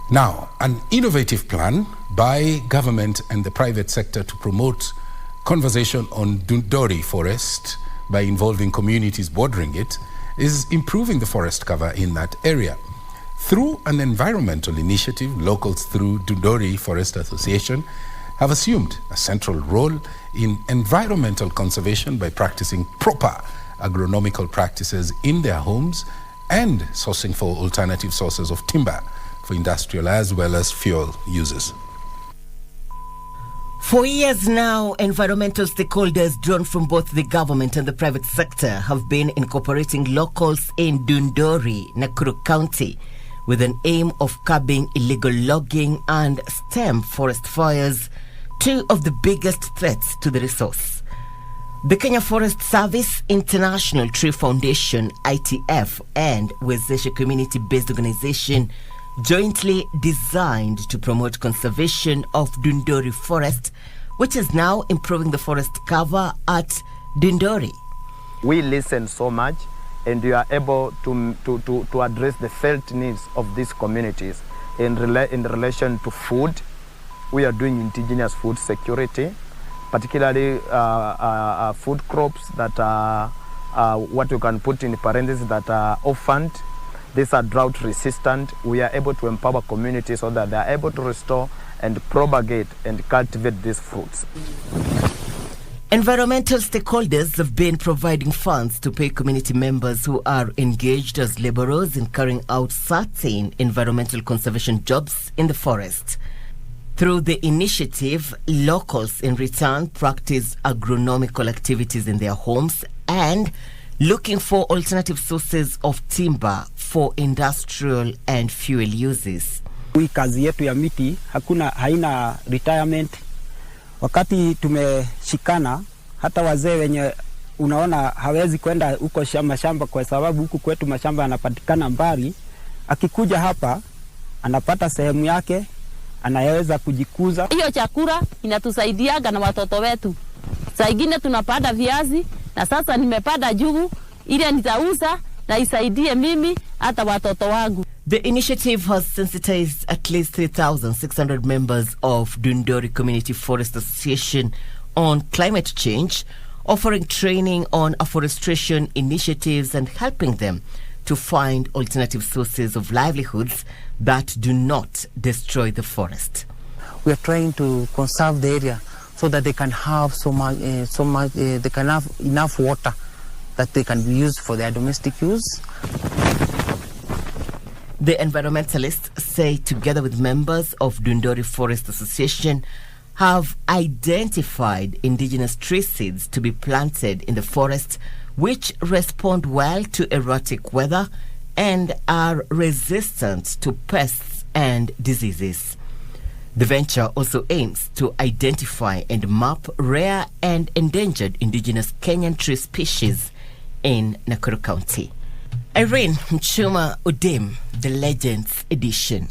Now, an innovative plan by government and the private sector to promote conversation on Dundori Forest by involving communities bordering it is improving the forest cover in that area. Through an environmental initiative, locals through Dundori Forest Association have assumed a central role in environmental conservation by practicing proper agronomical practices in their homes and sourcing for alternative sources of timber for industrial as well as fuel uses. For years now, environmental stakeholders drawn from both the government and the private sector have been incorporating locals in Dundori, Nakuru County, with an aim of curbing illegal logging and stem forest fires, two of the biggest threats to the resource. The Kenya Forest Service, International Tree Foundation, ITF, and Wezesha community-based organization jointly designed to promote conservation of Dundori Forest, which is now improving the forest cover at Dundori. We listen so much, and we are able to address the felt needs of these communities in relation to food. We are doing indigenous food security, particularly food crops that are what you can put in parentheses that are orphaned. These are drought resistant. We are able to empower communities so that they are able to restore and propagate and cultivate these fruits. Environmental stakeholders have been providing funds to pay community members who are engaged as laborers in carrying out certain environmental conservation jobs in the forest. Through the initiative, locals in return practice agronomical activities in their homes and looking for alternative sources of timber for industrial and fuel uses. Hii kazi yetu ya miti haina retirement. Wakati tumeshikana, hata wazee wenye unaona hawezi kwenda huko mashamba kwa sababu huku kwetu mashamba yanapatikana mbali, akikuja hapa anapata sehemu yake, anaweza kujikuza. Hiyo chakula inatusaidiaga na watoto wetu. Saa ingine tunapanda viazi na sasa nimepanda jugu ile nitauza na isaidie mimi hata watoto wangu. The initiative has sensitized at least 3,600 members of Dundori Community Forest Association on climate change, offering training on afforestation initiatives and helping them to find alternative sources of livelihoods that do not destroy the forest. We are trying to conserve the area so that they can have they can have enough water that they can be used for their domestic use. The environmentalists say, together with members of Dundori Forest Association, have identified indigenous tree seeds to be planted in the forest which respond well to erratic weather and are resistant to pests and diseases. The venture also aims to identify and map rare and endangered indigenous Kenyan tree species in Nakuru County. Irene Mchuma Udem, The Legends Edition.